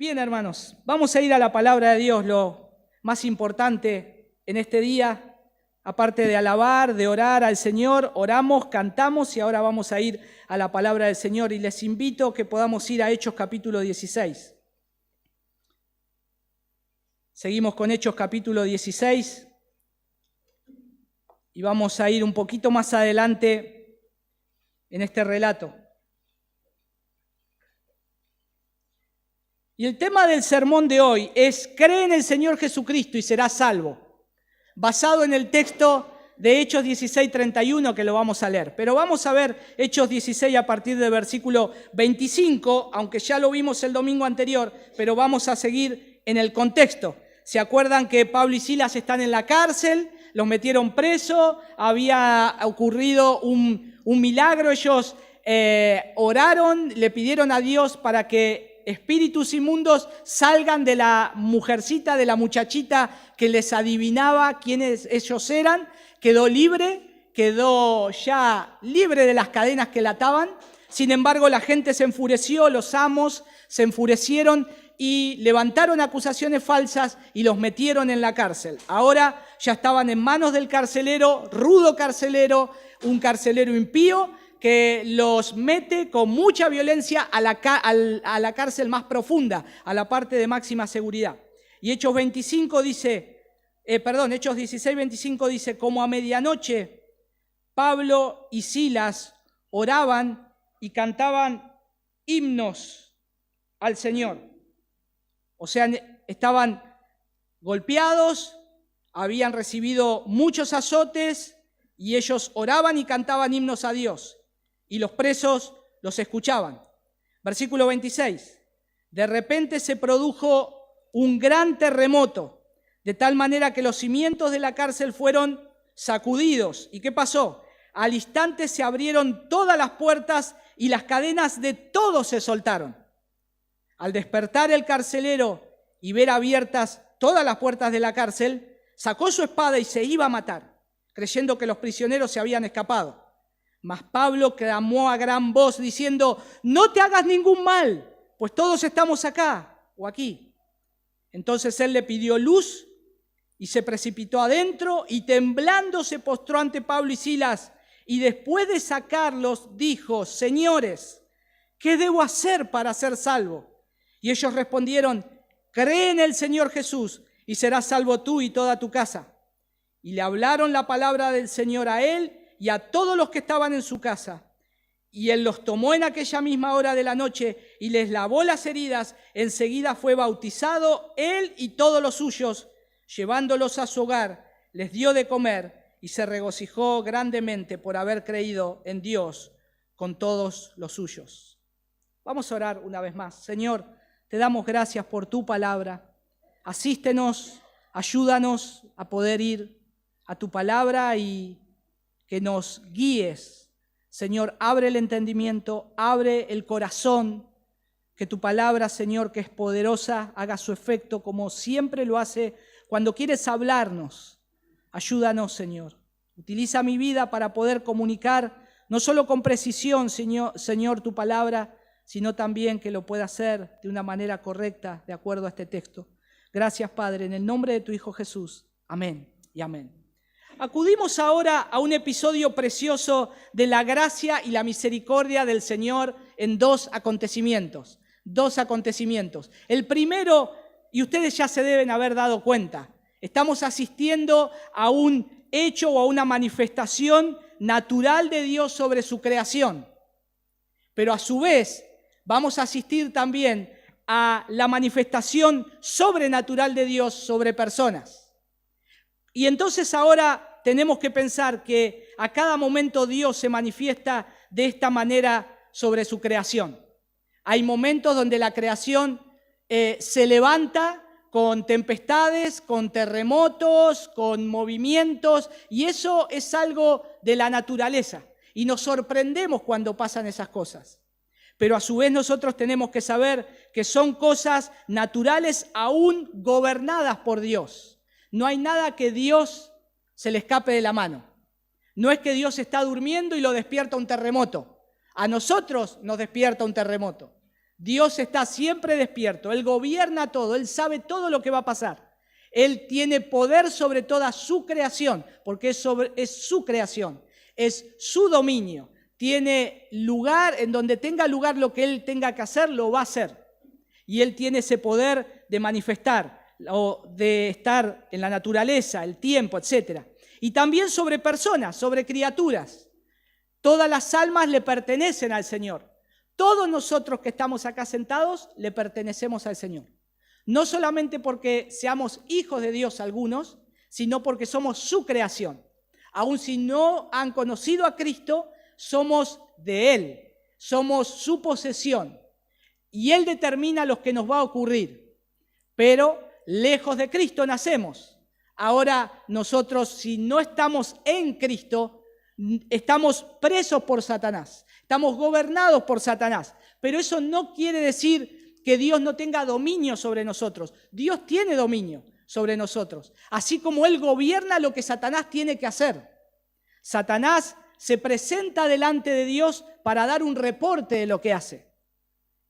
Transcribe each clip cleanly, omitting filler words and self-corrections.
Bien, hermanos, vamos a ir a la palabra de Dios, lo más importante en este día, aparte de alabar, de orar al Señor, oramos, cantamos y ahora vamos a ir a la palabra del Señor y les invito a que podamos ir a Hechos capítulo 16. Seguimos con Hechos capítulo 16 y vamos a ir un poquito más adelante en este relato. Y el tema del sermón de hoy es cree en el Señor Jesucristo y serás salvo, basado en el texto de Hechos 16:31 que lo vamos a leer. Pero vamos a ver Hechos 16 a partir del versículo 25, aunque ya lo vimos el domingo anterior, pero vamos a seguir en el contexto. ¿Se acuerdan que Pablo y Silas están en la cárcel? Los metieron presos, había ocurrido un milagro, ellos oraron, le pidieron a Dios para que espíritus inmundos salgan de la mujercita, de la muchachita que les adivinaba quiénes ellos eran, quedó libre, quedó ya libre de las cadenas que la ataban. Sin embargo, la gente se enfureció, los amos se enfurecieron y levantaron acusaciones falsas y los metieron en la cárcel. Ahora ya estaban en manos del carcelero, rudo carcelero, un carcelero impío, que los mete con mucha violencia a la cárcel más profunda, a la parte de máxima seguridad. Y Hechos 16:25 dice, como a medianoche Pablo y Silas oraban y cantaban himnos al Señor. O sea, estaban golpeados, habían recibido muchos azotes y ellos oraban y cantaban himnos a Dios. Y los presos los escuchaban. Versículo 26. De repente se produjo un gran terremoto, de tal manera que los cimientos de la cárcel fueron sacudidos. ¿Y qué pasó? Al instante se abrieron todas las puertas y las cadenas de todos se soltaron. Al despertar el carcelero y ver abiertas todas las puertas de la cárcel, sacó su espada y se iba a matar, creyendo que los prisioneros se habían escapado. Mas Pablo clamó a gran voz diciendo, no te hagas ningún mal, pues todos estamos acá o aquí. Entonces él le pidió luz y se precipitó adentro y temblando se postró ante Pablo y Silas y después de sacarlos dijo, señores, ¿qué debo hacer para ser salvo? Y ellos respondieron, cree en el Señor Jesús y serás salvo tú y toda tu casa. Y le hablaron la palabra del Señor a él y a todos los que estaban en su casa. Y él los tomó en aquella misma hora de la noche y les lavó las heridas. Enseguida fue bautizado él y todos los suyos. Llevándolos a su hogar, les dio de comer y se regocijó grandemente por haber creído en Dios con todos los suyos. Vamos a orar una vez más. Señor, te damos gracias por tu palabra. Asístenos, ayúdanos a poder ir a tu palabra y que nos guíes. Señor, abre el entendimiento, abre el corazón, que tu palabra, Señor, que es poderosa, haga su efecto como siempre lo hace cuando quieres hablarnos. Ayúdanos, Señor. Utiliza mi vida para poder comunicar, no solo con precisión, Señor, tu palabra, sino también que lo pueda hacer de una manera correcta, de acuerdo a este texto. Gracias, Padre, en el nombre de tu Hijo Jesús. Amén y amén. Acudimos ahora a un episodio precioso de la gracia y la misericordia del Señor en dos acontecimientos. El primero, y ustedes ya se deben haber dado cuenta, estamos asistiendo a un hecho o a una manifestación natural de Dios sobre su creación. Pero a su vez vamos a asistir también a la manifestación sobrenatural de Dios sobre personas. Y entonces ahora tenemos que pensar que a cada momento Dios se manifiesta de esta manera sobre su creación. Hay momentos donde la creación se levanta con tempestades, con terremotos, con movimientos, y eso es algo de la naturaleza. Y nos sorprendemos cuando pasan esas cosas. Pero a su vez nosotros tenemos que saber que son cosas naturales aún gobernadas por Dios. No hay nada que Dios se le escape de la mano. No es que Dios está durmiendo y lo despierta un terremoto. A nosotros nos despierta un terremoto. Dios está siempre despierto, Él gobierna todo, Él sabe todo lo que va a pasar. Él tiene poder sobre toda su creación, porque es su creación, es su dominio. Tiene lugar, en donde tenga lugar lo que Él tenga que hacer, lo va a hacer. Y Él tiene ese poder de manifestar o de estar en la naturaleza, el tiempo, etc. Y también sobre personas, sobre criaturas. Todas las almas le pertenecen al Señor. Todos nosotros que estamos acá sentados le pertenecemos al Señor. No solamente porque seamos hijos de Dios algunos, sino porque somos su creación. Aun si no han conocido a Cristo, somos de Él, somos su posesión. Y Él determina lo que nos va a ocurrir. Pero lejos de Cristo nacemos. Ahora nosotros, si no estamos en Cristo, estamos presos por Satanás. Estamos gobernados por Satanás. Pero eso no quiere decir que Dios no tenga dominio sobre nosotros. Dios tiene dominio sobre nosotros. Así como Él gobierna lo que Satanás tiene que hacer. Satanás se presenta delante de Dios para dar un reporte de lo que hace.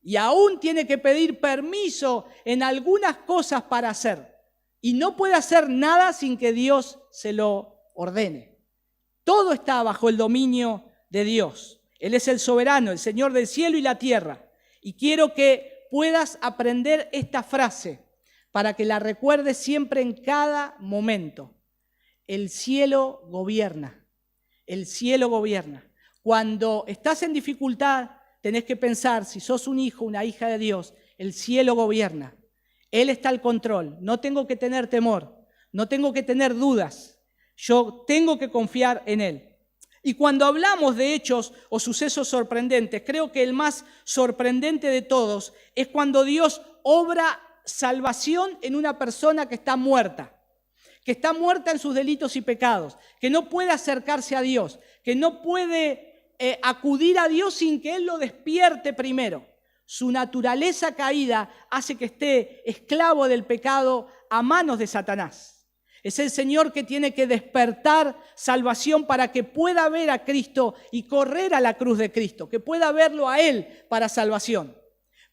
Y aún tiene que pedir permiso en algunas cosas para hacer. Y no puede hacer nada sin que Dios se lo ordene. Todo está bajo el dominio de Dios. Él es el soberano, el Señor del cielo y la tierra. Y quiero que puedas aprender esta frase para que la recuerdes siempre en cada momento. El cielo gobierna. El cielo gobierna. Cuando estás en dificultad, tenés que pensar, si sos un hijo, una hija de Dios, el cielo gobierna. Él está al control. No tengo que tener temor. No tengo que tener dudas. Yo tengo que confiar en Él. Y cuando hablamos de hechos o sucesos sorprendentes, creo que el más sorprendente de todos es cuando Dios obra salvación en una persona que está muerta en sus delitos y pecados, que no puede acercarse a Dios, que no puede acudir a Dios sin que Él lo despierte primero. Su naturaleza caída hace que esté esclavo del pecado a manos de Satanás. Es el Señor que tiene que despertar salvación para que pueda ver a Cristo y correr a la cruz de Cristo, que pueda verlo a Él para salvación.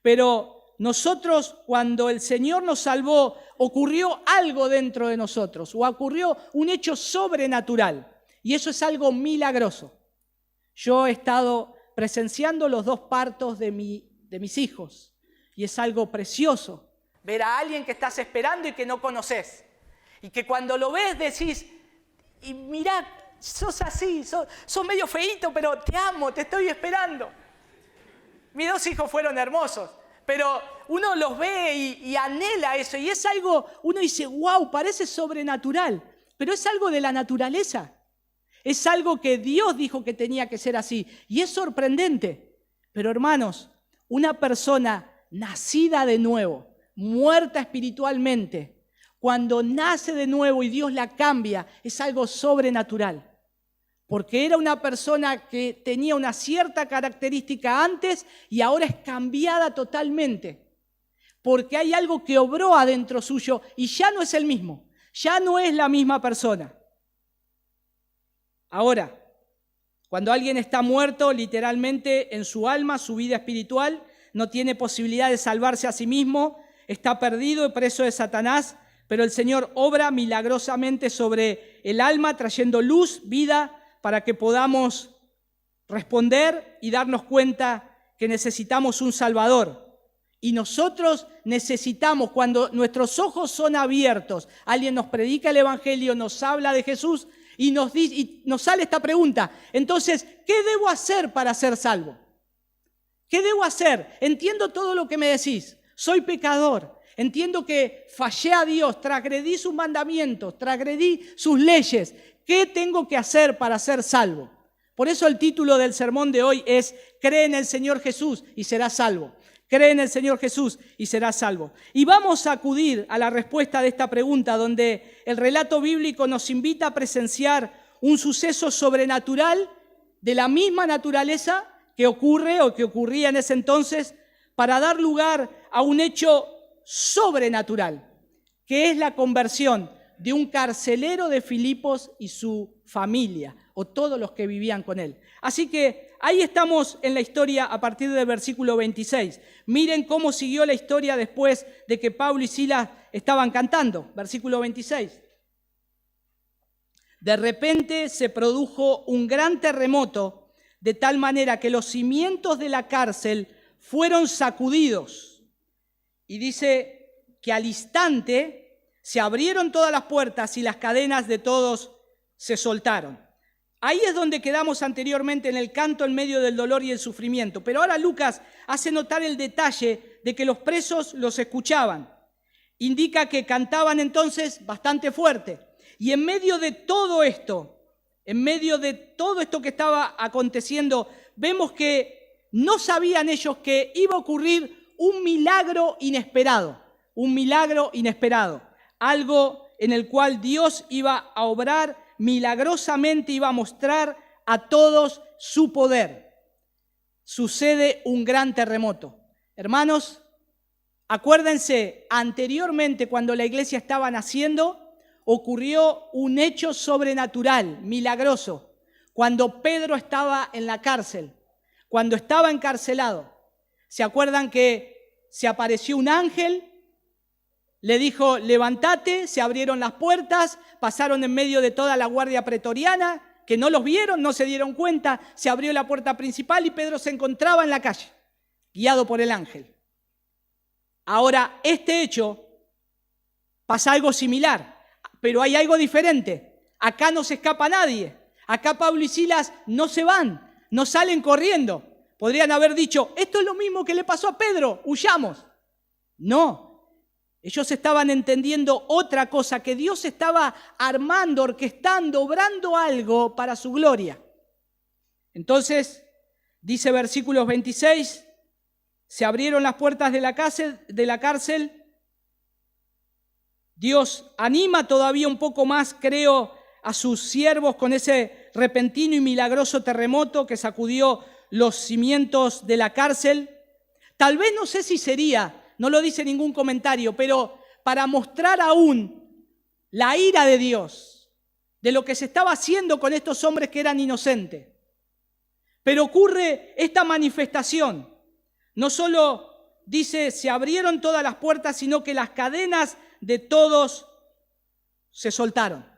Pero nosotros, cuando el Señor nos salvó, ocurrió algo dentro de nosotros, o ocurrió un hecho sobrenatural, y eso es algo milagroso. Yo he estado presenciando los 2 partos de mis hijos, y es algo precioso ver a alguien que estás esperando y que no conoces. Y que cuando lo ves decís, y mirá, sos así, sos medio feíto, pero te amo, te estoy esperando. Mis 2 hijos fueron hermosos, pero uno los ve y anhela eso. Y es algo, uno dice, wow, parece sobrenatural, pero es algo de la naturaleza. Es algo que Dios dijo que tenía que ser así. Y es sorprendente. Pero hermanos, una persona nacida de nuevo, muerta espiritualmente, cuando nace de nuevo y Dios la cambia, es algo sobrenatural. Porque era una persona que tenía una cierta característica antes y ahora es cambiada totalmente. Porque hay algo que obró adentro suyo y ya no es el mismo. Ya no es la misma persona. Ahora, cuando alguien está muerto, literalmente en su alma, su vida espiritual, no tiene posibilidad de salvarse a sí mismo, está perdido y preso de Satanás, pero el Señor obra milagrosamente sobre el alma, trayendo luz, vida, para que podamos responder y darnos cuenta que necesitamos un Salvador. Y nosotros necesitamos, cuando nuestros ojos son abiertos, alguien nos predica el Evangelio, nos habla de Jesús y nos sale esta pregunta. Entonces, ¿qué debo hacer para ser salvo? ¿Qué debo hacer? Entiendo todo lo que me decís. Soy pecador. Entiendo que fallé a Dios, transgredí sus mandamientos, transgredí sus leyes. ¿Qué tengo que hacer para ser salvo? Por eso el título del sermón de hoy es Cree en el Señor Jesús y serás salvo. Cree en el Señor Jesús y serás salvo. Y vamos a acudir a la respuesta de esta pregunta, donde el relato bíblico nos invita a presenciar un suceso sobrenatural de la misma naturaleza que ocurre o que ocurría en ese entonces, para dar lugar a un hecho sobrenatural, que es la conversión de un carcelero de Filipos y su familia, o todos los que vivían con él. Así que ahí estamos en la historia a partir del versículo 26. Miren cómo siguió la historia después de que Pablo y Silas estaban cantando. Versículo 26. De repente se produjo un gran terremoto, de tal manera que los cimientos de la cárcel fueron sacudidos. Y dice que al instante se abrieron todas las puertas y las cadenas de todos se soltaron. Ahí es donde quedamos anteriormente en el canto en medio del dolor y el sufrimiento. Pero ahora Lucas hace notar el detalle de que los presos los escuchaban. Indica que cantaban entonces bastante fuerte. Y en medio de todo esto, que estaba aconteciendo, vemos que no sabían ellos que iba a ocurrir un milagro inesperado. Algo en el cual Dios iba a obrar milagrosamente, iba a mostrar a todos su poder. Sucede un gran terremoto. Hermanos, acuérdense, anteriormente cuando la iglesia estaba naciendo, ocurrió un hecho sobrenatural, milagroso, cuando Pedro estaba en la cárcel, cuando estaba encarcelado. ¿Se acuerdan que se apareció un ángel? Le dijo, levántate, se abrieron las puertas, pasaron en medio de toda la guardia pretoriana, que no los vieron, no se dieron cuenta, se abrió la puerta principal y Pedro se encontraba en la calle, guiado por el ángel. Ahora, este hecho pasa algo similar, pero hay algo diferente. Acá no se escapa nadie, acá Pablo y Silas no se van, no salen corriendo. Podrían haber dicho, esto es lo mismo que le pasó a Pedro, huyamos. No. Ellos estaban entendiendo otra cosa, que Dios estaba armando, orquestando, obrando algo para su gloria. Entonces, dice versículos 26, se abrieron las puertas de la cárcel. Dios anima todavía un poco más, creo, a sus siervos con ese repentino y milagroso terremoto que sacudió los cimientos de la cárcel. Tal vez, no sé si sería, no lo dice ningún comentario, pero para mostrar aún la ira de Dios, de lo que se estaba haciendo con estos hombres que eran inocentes. Pero ocurre esta manifestación. No solo dice, se abrieron todas las puertas, sino que las cadenas de todos se soltaron.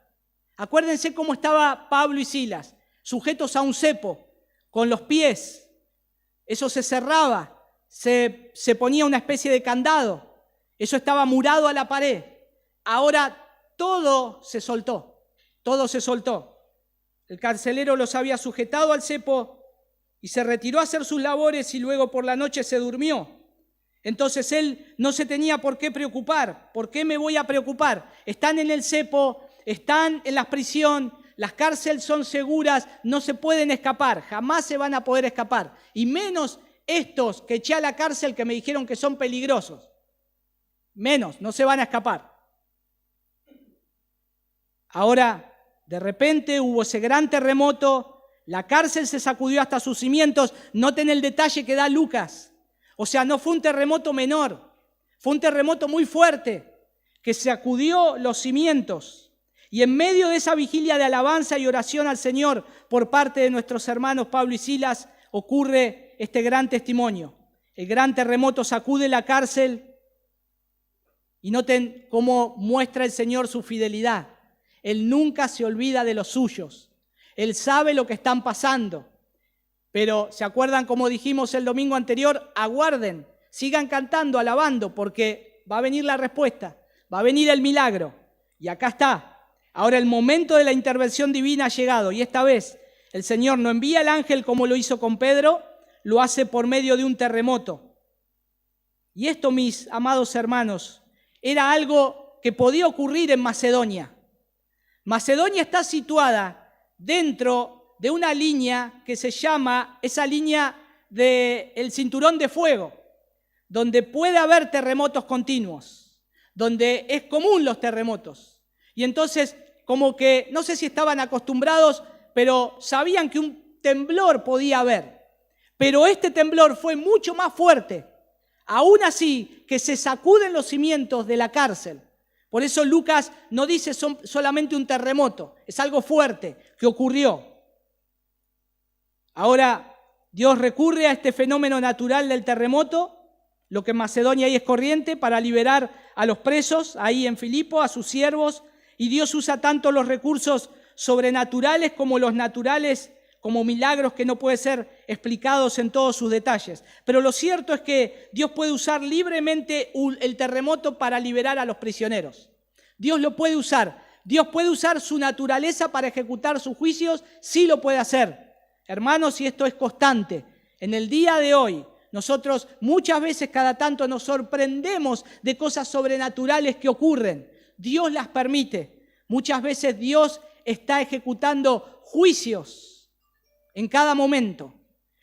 Acuérdense cómo estaba Pablo y Silas, sujetos a un cepo, con los pies. Eso se cerraba. Se ponía una especie de candado, eso estaba murado a la pared. Ahora todo se soltó. El carcelero los había sujetado al cepo y se retiró a hacer sus labores y luego por la noche se durmió. Entonces él no se tenía por qué preocupar. ¿Por qué me voy a preocupar? Están en el cepo, están en la prisión, las cárceles son seguras, no se pueden escapar, jamás se van a poder escapar. Y menos estos que eché a la cárcel que me dijeron que son peligrosos. Menos, no se van a escapar. Ahora, de repente hubo ese gran terremoto, la cárcel se sacudió hasta sus cimientos. Noten el detalle que da Lucas. O sea, no fue un terremoto menor, fue un terremoto muy fuerte que sacudió los cimientos. Y en medio de esa vigilia de alabanza y oración al Señor por parte de nuestros hermanos Pablo y Silas, ocurre este gran testimonio. El gran terremoto sacude la cárcel y noten cómo muestra el Señor su fidelidad. Él nunca se olvida de los suyos. Él sabe lo que están pasando. Pero, ¿se acuerdan como dijimos el domingo anterior? Aguarden, sigan cantando, alabando, porque va a venir la respuesta, va a venir el milagro. Y acá está. Ahora el momento de la intervención divina ha llegado y esta vez el Señor no envía el ángel como lo hizo con Pedro, lo hace por medio de un terremoto. Y esto, mis amados hermanos, era algo que podía ocurrir en Macedonia. Macedonia está situada dentro de una línea que se llama, esa línea del cinturón de fuego, donde puede haber terremotos continuos, donde es común los terremotos. Y entonces, como que, no sé si estaban acostumbrados, pero sabían que un temblor podía haber. Pero este temblor fue mucho más fuerte, aún así que se sacuden los cimientos de la cárcel. Por eso Lucas no dice solamente un terremoto, es algo fuerte que ocurrió. Ahora, Dios recurre a este fenómeno natural del terremoto, lo que en Macedonia ahí es corriente, para liberar a los presos, ahí en Filipo, a sus siervos, y Dios usa tanto los recursos sobrenaturales como los naturales, como milagros que no pueden ser explicados en todos sus detalles. Pero lo cierto es que Dios puede usar libremente el terremoto para liberar a los prisioneros. Dios lo puede usar. Dios puede usar su naturaleza para ejecutar sus juicios, sí lo puede hacer. Hermanos, y esto es constante. En el día de hoy, nosotros muchas veces, cada tanto, nos sorprendemos de cosas sobrenaturales que ocurren. Dios las permite. Muchas veces Dios está ejecutando juicios en cada momento.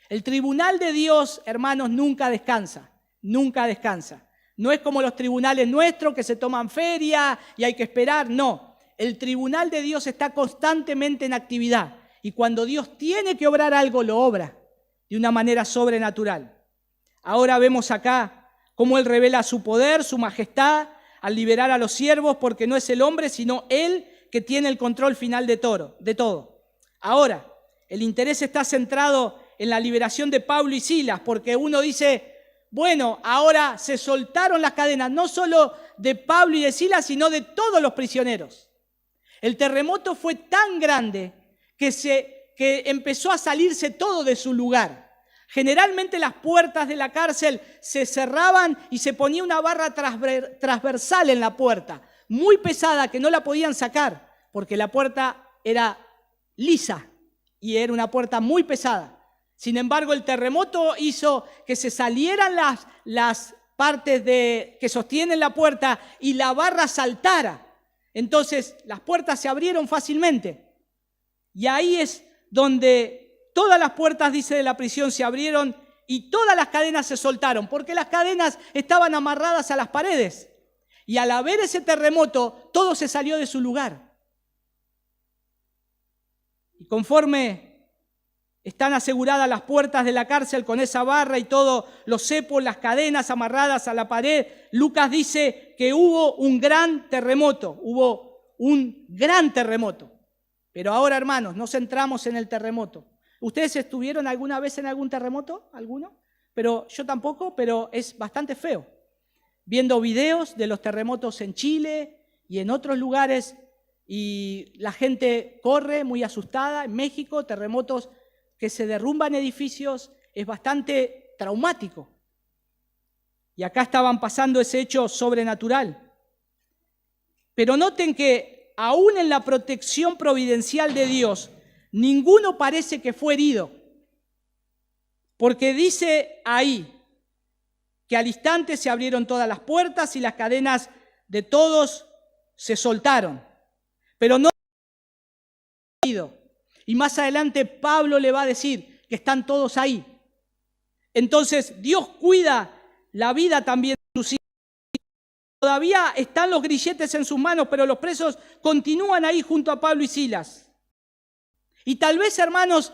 El tribunal de Dios, hermanos, nunca descansa, nunca descansa. No es como los tribunales nuestros que se toman feria y hay que esperar, no. El tribunal de Dios está constantemente en actividad y cuando Dios tiene que obrar algo, lo obra de una manera sobrenatural. Ahora vemos acá cómo Él revela su poder, su majestad, al liberar a los siervos, porque no es el hombre, sino Él que tiene el control final de todo. Ahora, el interés está centrado en la liberación de Pablo y Silas, porque uno dice, bueno, ahora se soltaron las cadenas, no solo de Pablo y de Silas, sino de todos los prisioneros. El terremoto fue tan grande que empezó a salirse todo de su lugar. Generalmente las puertas de la cárcel se cerraban y se ponía una barra transversal en la puerta, muy pesada, que no la podían sacar, porque la puerta era lisa y era una puerta muy pesada. Sin embargo, el terremoto hizo que se salieran las partes que sostienen la puerta y la barra saltara. Entonces, las puertas se abrieron fácilmente. Y ahí es donde todas las puertas, dice, de la prisión se abrieron y todas las cadenas se soltaron, porque las cadenas estaban amarradas a las paredes. Y al haber ese terremoto, todo se salió de su lugar. Y conforme están aseguradas las puertas de la cárcel con esa barra y todos los cepos, las cadenas amarradas a la pared, Lucas dice que hubo un gran terremoto, Pero ahora, hermanos, nos centramos en el terremoto. ¿Ustedes estuvieron alguna vez en algún terremoto? ¿Alguno? Pero yo tampoco, pero es bastante feo. Viendo videos de los terremotos en Chile y en otros lugares, y la gente corre muy asustada. En México, terremotos que se derrumban edificios, es bastante traumático. Y acá estaban pasando ese hecho sobrenatural. Pero noten que aún en la protección providencial de Dios, ninguno parece que fue herido. Porque dice ahí que al instante se abrieron todas las puertas y las cadenas de todos se soltaron. Pero no herido. Y más adelante Pablo le va a decir que están todos ahí. Entonces Dios cuida la vida también de sus hijos. Todavía están los grilletes en sus manos, pero los presos continúan ahí junto a Pablo y Silas. Y tal vez, hermanos,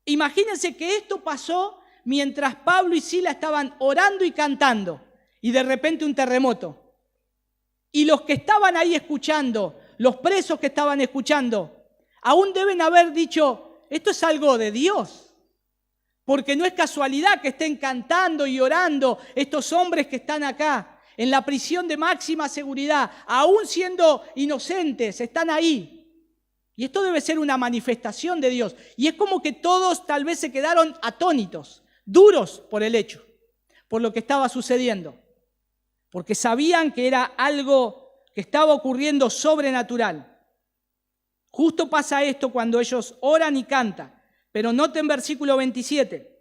imagínense que esto pasó mientras Pablo y Silas estaban orando y cantando, y de repente un terremoto. Y los que estaban ahí escuchando, los presos que estaban escuchando, aún deben haber dicho, esto es algo de Dios, porque no es casualidad que estén cantando y orando estos hombres que están acá, en la prisión de máxima seguridad, aún siendo inocentes, están ahí. Y esto debe ser una manifestación de Dios. Y es como que todos tal vez se quedaron atónitos, duros por el hecho, por lo que estaba sucediendo, porque sabían que era algo que estaba ocurriendo sobrenatural. Justo pasa esto cuando ellos oran y cantan. Pero noten versículo 27.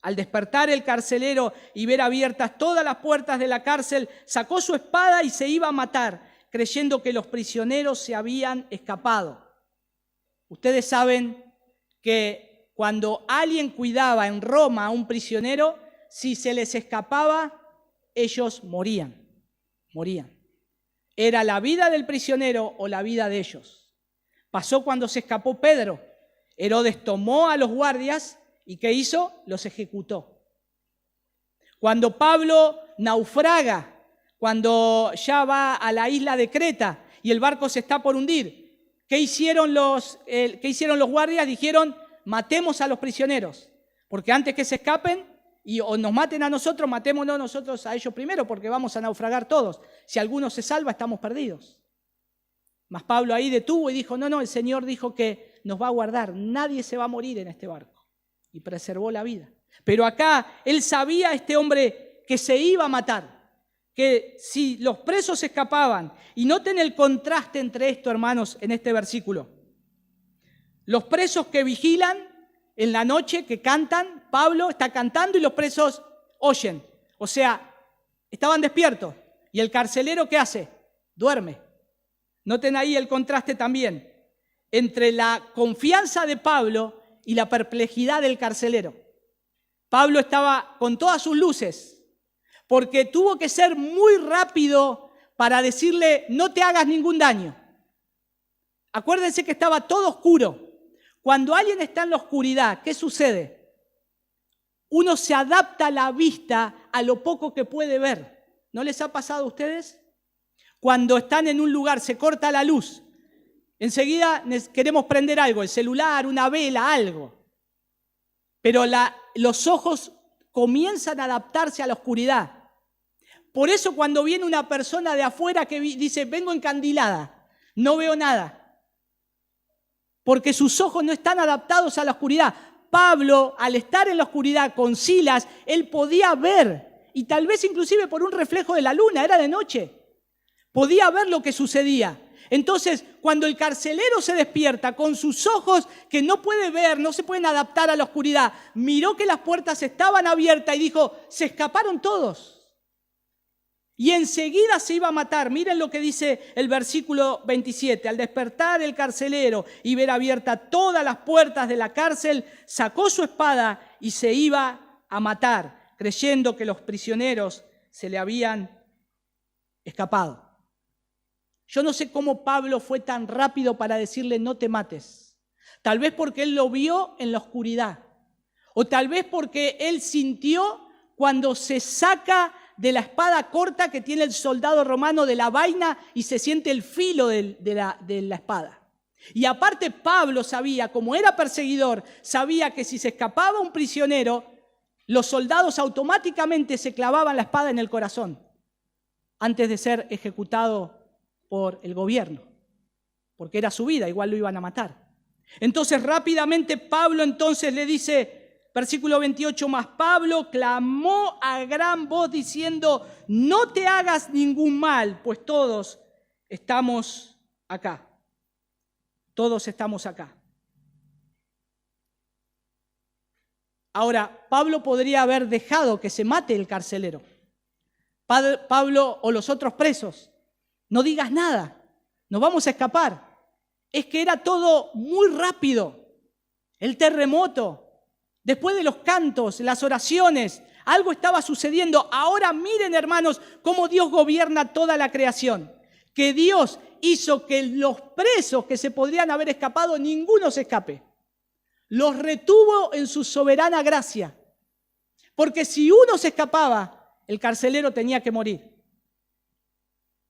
Al despertar el carcelero y ver abiertas todas las puertas de la cárcel, sacó su espada y se iba a matar, creyendo que los prisioneros se habían escapado. Ustedes saben que cuando alguien cuidaba en Roma a un prisionero, si se les escapaba, ellos morían. Era la vida del prisionero o la vida de ellos. Pasó cuando se escapó Pedro. Herodes tomó a los guardias y ¿qué hizo? Los ejecutó. Cuando Pablo naufraga, cuando ya va a la isla de Creta y el barco se está por hundir, ¿qué hicieron los guardias? Dijeron, matemos a los prisioneros. Porque antes que se escapen o nos maten a nosotros, matémonos nosotros a ellos primero, porque vamos a naufragar todos. Si alguno se salva, estamos perdidos. Mas Pablo ahí detuvo y dijo, no, el Señor dijo que nos va a guardar, nadie se va a morir en este barco. Y preservó la vida. Pero acá él sabía, este hombre, que se iba a matar, que si los presos escapaban, y noten el contraste entre esto, hermanos, en este versículo. Los presos que vigilan en la noche, que cantan, Pablo está cantando y los presos oyen. O sea, estaban despiertos. ¿Y el carcelero qué hace? Duerme. Noten ahí el contraste también entre la confianza de Pablo y la perplejidad del carcelero. Pablo estaba con todas sus luces, porque tuvo que ser muy rápido para decirle, no te hagas ningún daño. Acuérdense que estaba todo oscuro. Cuando alguien está en la oscuridad, ¿qué sucede? Uno se adapta la vista a lo poco que puede ver. ¿No les ha pasado a ustedes? Cuando están en un lugar, se corta la luz. Enseguida queremos prender algo, el celular, una vela, algo. Pero los ojos comienzan a adaptarse a la oscuridad. Por eso cuando viene una persona de afuera que dice, vengo encandilada, no veo nada. Porque sus ojos no están adaptados a la oscuridad. Pablo, al estar en la oscuridad con Silas, él podía ver, y tal vez inclusive por un reflejo de la luna, era de noche, podía ver lo que sucedía. Entonces, cuando el carcelero se despierta con sus ojos que no puede ver, no se pueden adaptar a la oscuridad, miró que las puertas estaban abiertas y dijo, se escaparon todos. Y enseguida se iba a matar. Miren lo que dice el versículo 27. Al despertar el carcelero y ver abiertas todas las puertas de la cárcel, sacó su espada y se iba a matar, creyendo que los prisioneros se le habían escapado. Yo no sé cómo Pablo fue tan rápido para decirle no te mates. Tal vez porque él lo vio en la oscuridad. O tal vez porque él sintió cuando se saca de la espada corta que tiene el soldado romano de la vaina y se siente el filo de la espada. Y aparte Pablo sabía, como era perseguidor, sabía que si se escapaba un prisionero, los soldados automáticamente se clavaban la espada en el corazón antes de ser ejecutado por el gobierno, porque era su vida, igual lo iban a matar. Entonces rápidamente Pablo entonces le dice, versículo 28, mas Pablo clamó a gran voz diciendo, no te hagas ningún mal, pues todos estamos acá. Todos estamos acá. Ahora, Pablo podría haber dejado que se mate el carcelero. Pablo o los otros presos, no digas nada, nos vamos a escapar. Es que era todo muy rápido. El terremoto. Después de los cantos, las oraciones, algo estaba sucediendo. Ahora miren, hermanos, cómo Dios gobierna toda la creación. Que Dios hizo que los presos que se podrían haber escapado, ninguno se escape. Los retuvo en su soberana gracia. Porque si uno se escapaba, el carcelero tenía que morir.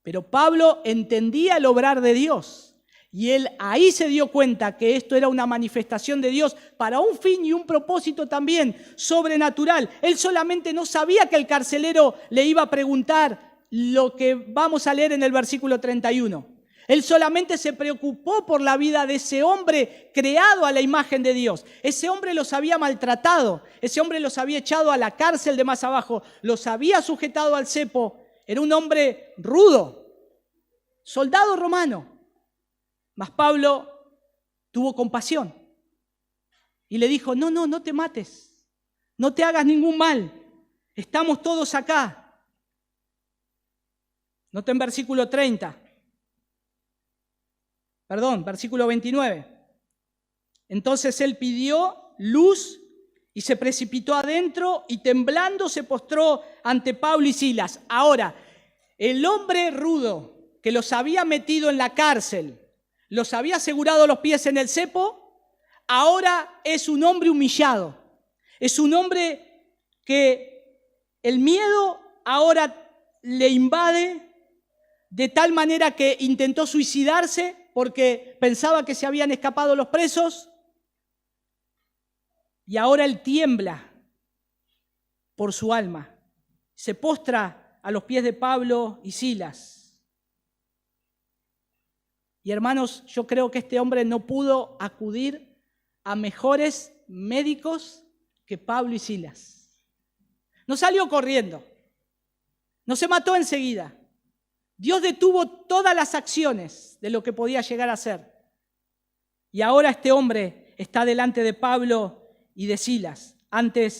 Pero Pablo entendía el obrar de Dios. Y él ahí se dio cuenta que esto era una manifestación de Dios para un fin y un propósito también sobrenatural. Él solamente no sabía que el carcelero le iba a preguntar lo que vamos a leer en el versículo 31. Él solamente se preocupó por la vida de ese hombre creado a la imagen de Dios. Ese hombre los había maltratado, ese hombre los había echado a la cárcel de más abajo, los había sujetado al cepo. Era un hombre rudo, soldado romano. Mas Pablo tuvo compasión y le dijo, no te mates, no te hagas ningún mal, estamos todos acá. Noten versículo 29. Entonces él pidió luz y se precipitó adentro y temblando se postró ante Pablo y Silas. Ahora, el hombre rudo que los había metido en la cárcel, los había asegurado los pies en el cepo, ahora es un hombre humillado. Es un hombre que el miedo ahora le invade de tal manera que intentó suicidarse porque pensaba que se habían escapado los presos. Y ahora él tiembla por su alma. Se postra a los pies de Pablo y Silas. Y hermanos, yo creo que este hombre no pudo acudir a mejores médicos que Pablo y Silas. No salió corriendo. No se mató enseguida. Dios detuvo todas las acciones de lo que podía llegar a ser. Y ahora este hombre está delante de Pablo y de Silas, ante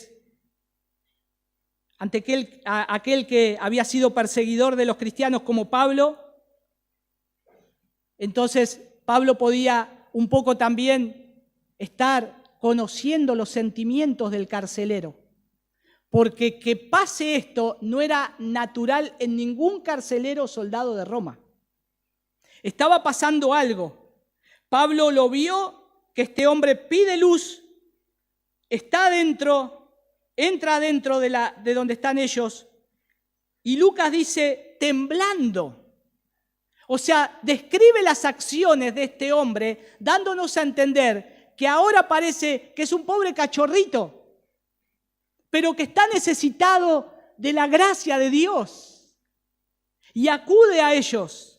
aquel que había sido perseguidor de los cristianos como Pablo. Entonces Pablo podía un poco también estar conociendo los sentimientos del carcelero, porque que pase esto no era natural en ningún carcelero o soldado de Roma. Estaba pasando algo. Pablo lo vio, que este hombre pide luz, está adentro, entra adentro de donde están ellos, y Lucas dice temblando. O sea, describe las acciones de este hombre, dándonos a entender que ahora parece que es un pobre cachorrito, pero que está necesitado de la gracia de Dios. Y acude a ellos.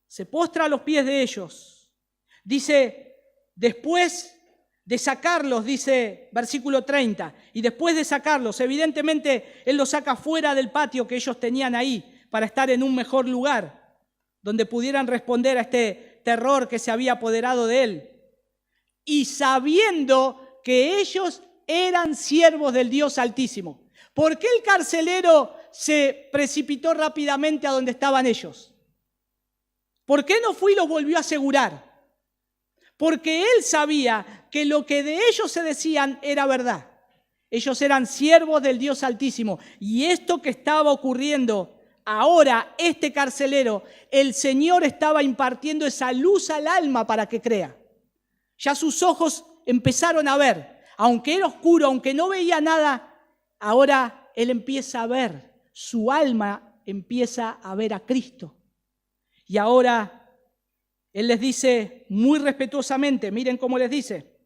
Se postra a los pies de ellos. Dice, después de sacarlos, dice versículo 30, y después de sacarlos, evidentemente él los saca fuera del patio que ellos tenían ahí, para estar en un mejor lugar, donde pudieran responder a este terror que se había apoderado de él. Y sabiendo que ellos eran siervos del Dios Altísimo. ¿Por qué el carcelero se precipitó rápidamente a donde estaban ellos? ¿Por qué no fue y los volvió a asegurar? Porque él sabía que lo que de ellos se decían era verdad. Ellos eran siervos del Dios Altísimo. Y esto que estaba ocurriendo ahora, este carcelero, el Señor estaba impartiendo esa luz al alma para que crea. Ya sus ojos empezaron a ver. Aunque era oscuro, aunque no veía nada, ahora él empieza a ver. Su alma empieza a ver a Cristo. Y ahora él les dice muy respetuosamente, miren cómo les dice.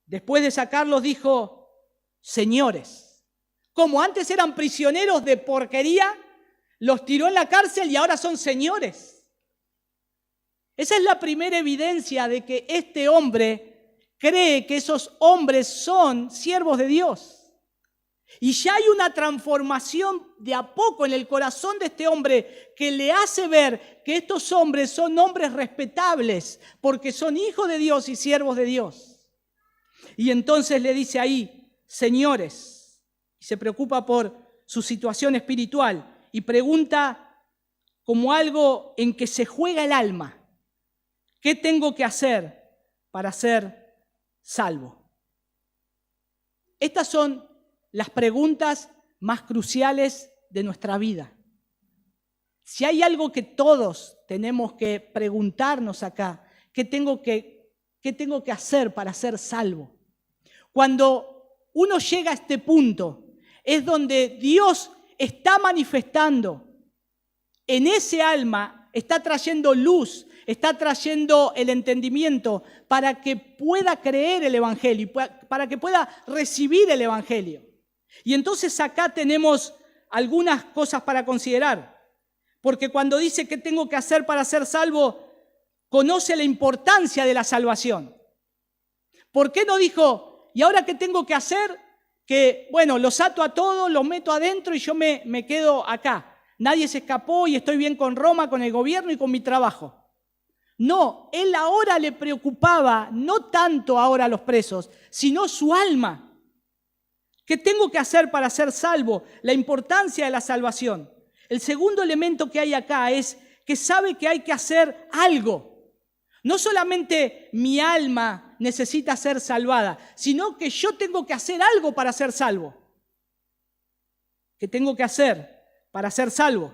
Después de sacarlos dijo, señores, como antes eran prisioneros de porquería, los tiró en la cárcel y ahora son señores. Esa es la primera evidencia de que este hombre cree que esos hombres son siervos de Dios. Y ya hay una transformación de a poco en el corazón de este hombre que le hace ver que estos hombres son hombres respetables porque son hijos de Dios y siervos de Dios. Y entonces le dice ahí, señores, y se preocupa por su situación espiritual y pregunta como algo en que se juega el alma, ¿qué tengo que hacer para ser salvo? Estas son las preguntas más cruciales de nuestra vida. Si hay algo que todos tenemos que preguntarnos acá, ¿qué tengo que hacer para ser salvo? Cuando uno llega a este punto, es donde Dios está manifestando en ese alma, está trayendo luz, está trayendo el entendimiento para que pueda creer el Evangelio, para que pueda recibir el Evangelio. Y entonces acá tenemos algunas cosas para considerar, porque cuando dice qué tengo que hacer para ser salvo, conoce la importancia de la salvación. ¿Por qué no dijo, y ahora qué tengo que hacer? Que, bueno, los ato a todos, los meto adentro y yo me quedo acá. Nadie se escapó y estoy bien con Roma, con el gobierno y con mi trabajo. No, él ahora le preocupaba, no tanto ahora a los presos, sino su alma. ¿Qué tengo que hacer para ser salvo? La importancia de la salvación. El segundo elemento que hay acá es que sabe que hay que hacer algo. No solamente mi alma necesita ser salvada, sino que yo tengo que hacer algo para ser salvo. ¿Qué tengo que hacer para ser salvo?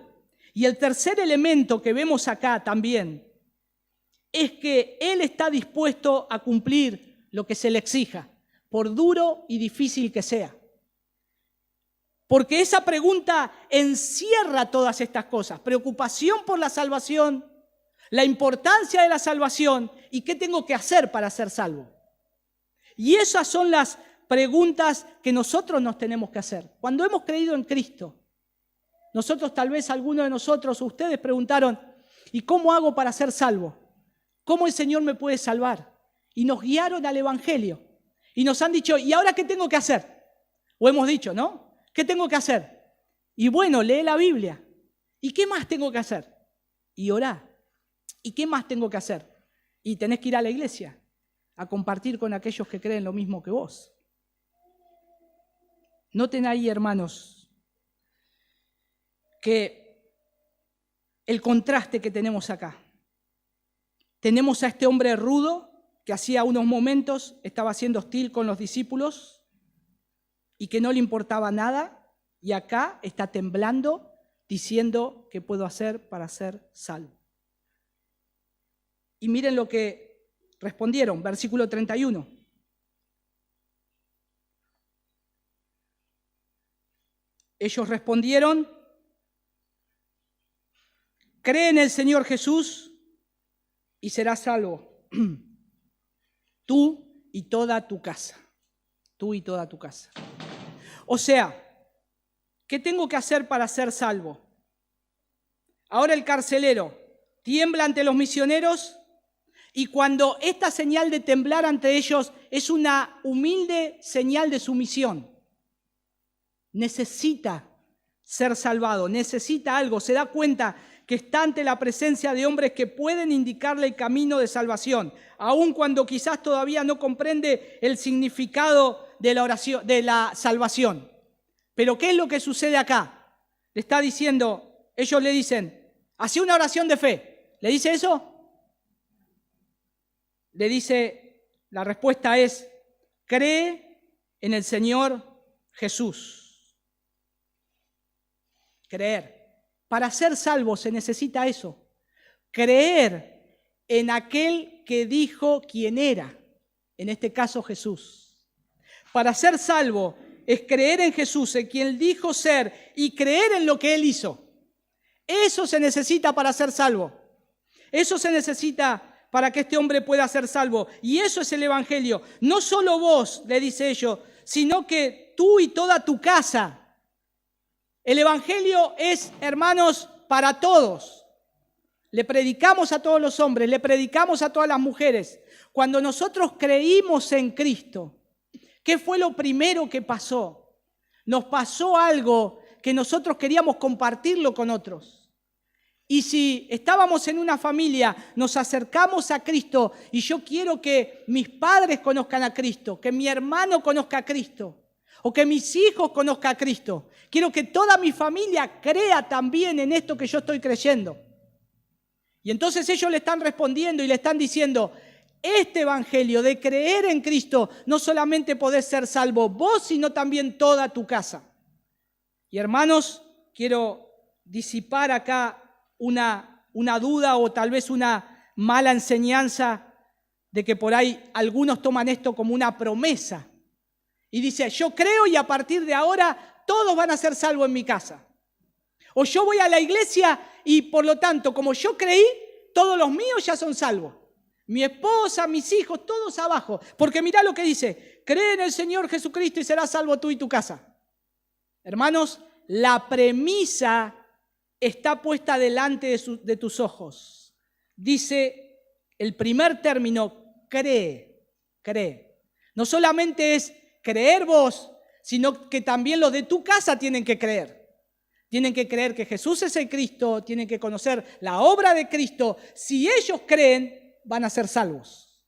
Y el tercer elemento que vemos acá también es que él está dispuesto a cumplir lo que se le exija, por duro y difícil que sea. Porque esa pregunta encierra todas estas cosas. Preocupación por la salvación, la importancia de la salvación y qué tengo que hacer para ser salvo. Y esas son las preguntas que nosotros nos tenemos que hacer. Cuando hemos creído en Cristo, nosotros tal vez algunos de nosotros, ustedes preguntaron, ¿y cómo hago para ser salvo? ¿Cómo el Señor me puede salvar? Y nos guiaron al Evangelio. Y nos han dicho, ¿y ahora qué tengo que hacer? O hemos dicho, ¿no? ¿Qué tengo que hacer? Y bueno, lee la Biblia. ¿Y qué más tengo que hacer? Y orá. ¿Y qué más tengo que hacer? Y tenés que ir a la iglesia a compartir con aquellos que creen lo mismo que vos. Noten ahí, hermanos, que el contraste que tenemos acá. Tenemos a este hombre rudo que hacía unos momentos estaba siendo hostil con los discípulos y que no le importaba nada, y acá está temblando diciendo qué puedo hacer para ser salvo. Y miren lo que respondieron, versículo 31. Ellos respondieron, cree en el Señor Jesús y serás salvo, tú y toda tu casa. Tú y toda tu casa. O sea, ¿qué tengo que hacer para ser salvo? Ahora el carcelero tiembla ante los misioneros y cuando esta señal de temblar ante ellos es una humilde señal de sumisión. Necesita ser salvado, necesita algo, se da cuenta que está ante la presencia de hombres que pueden indicarle el camino de salvación, aun cuando quizás todavía no comprende el significado de la oración, de la salvación. Pero ¿qué es lo que sucede acá? Le está diciendo, ellos le dicen, hacé una oración de fe. ¿Le dice eso? Le dice, la respuesta es, cree en el Señor Jesús. Creer. Para ser salvo se necesita eso. Creer en aquel que dijo quién era. En este caso Jesús. Para ser salvo es creer en Jesús, en quien dijo ser, y creer en lo que Él hizo. Eso se necesita para ser salvo. Eso se necesita para que este hombre pueda ser salvo. Y eso es el Evangelio. No solo vos, le dice ellos, sino que tú y toda tu casa. El Evangelio es, hermanos, para todos. Le predicamos a todos los hombres, le predicamos a todas las mujeres. Cuando nosotros creímos en Cristo, ¿qué fue lo primero que pasó? Nos pasó algo que nosotros queríamos compartirlo con otros. Y si estábamos en una familia, nos acercamos a Cristo y yo quiero que mis padres conozcan a Cristo, que mi hermano conozca a Cristo, o que mis hijos conozcan a Cristo. Quiero que toda mi familia crea también en esto que yo estoy creyendo. Y entonces ellos le están respondiendo y le están diciendo, este evangelio de creer en Cristo, no solamente podés ser salvo vos, sino también toda tu casa. Y hermanos, quiero disipar acá una duda o tal vez una mala enseñanza de que por ahí algunos toman esto como una promesa. Y dice, yo creo y a partir de ahora todos van a ser salvos en mi casa. O yo voy a la iglesia y por lo tanto, como yo creí, todos los míos ya son salvos. Mi esposa, mis hijos, todos abajo. Porque mirá lo que dice, cree en el Señor Jesucristo y serás salvo tú y tu casa. Hermanos, la premisa está puesta delante de tus ojos. Dice el primer término, cree. No solamente es creer vos, sino que también los de tu casa tienen que creer. Tienen que creer que Jesús es el Cristo, tienen que conocer la obra de Cristo. Si ellos creen, van a ser salvos.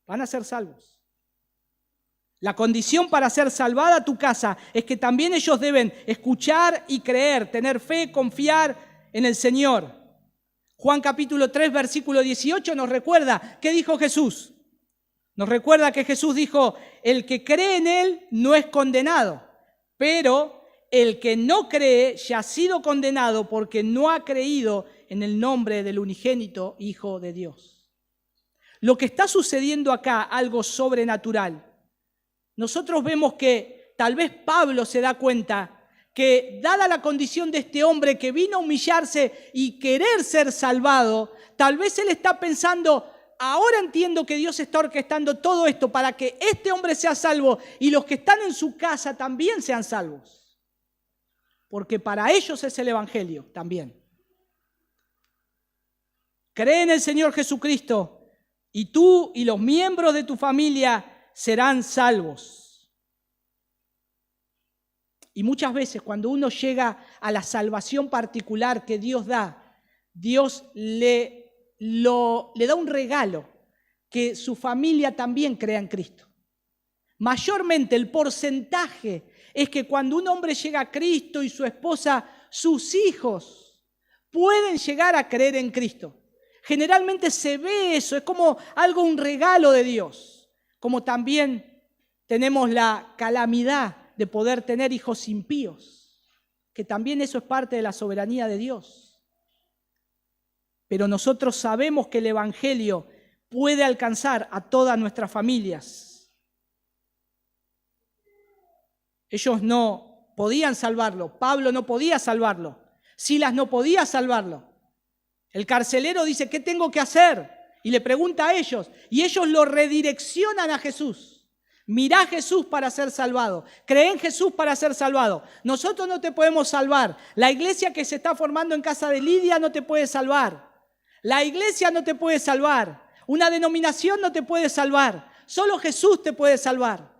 Van a ser salvos. La condición para ser salvada tu casa es que también ellos deben escuchar y creer, tener fe, confiar en el Señor. Juan capítulo 3, versículo 18 nos recuerda qué dijo Jesús. Nos recuerda que Jesús dijo, el que cree en Él no es condenado, pero el que no cree ya ha sido condenado porque no ha creído en el nombre del unigénito Hijo de Dios. Lo que está sucediendo acá, algo sobrenatural. Nosotros vemos que tal vez Pablo se da cuenta que dada la condición de este hombre que vino a humillarse y querer ser salvado, tal vez él está pensando, ahora entiendo que Dios está orquestando todo esto para que este hombre sea salvo y los que están en su casa también sean salvos. Porque para ellos es el Evangelio también. Cree en el Señor Jesucristo y tú y los miembros de tu familia serán salvos. Y muchas veces cuando uno llega a la salvación particular que Dios da, Dios le da un regalo, que su familia también crea en Cristo. Mayormente el porcentaje es que cuando un hombre llega a Cristo y su esposa, sus hijos pueden llegar a creer en Cristo. Generalmente se ve eso, es como algo, un regalo de Dios. Como también tenemos la calamidad de poder tener hijos impíos, que también eso es parte de la soberanía de Dios. Pero nosotros sabemos que el Evangelio puede alcanzar a todas nuestras familias. Ellos no podían salvarlo, Pablo no podía salvarlo, Silas no podía salvarlo. El carcelero dice, ¿qué tengo que hacer? Y le pregunta a ellos, y ellos lo redireccionan a Jesús. Mirá a Jesús para ser salvado, cree en Jesús para ser salvado. Nosotros no te podemos salvar, la iglesia que se está formando en casa de Lidia no te puede salvar. La iglesia no te puede salvar, una denominación no te puede salvar, solo Jesús te puede salvar.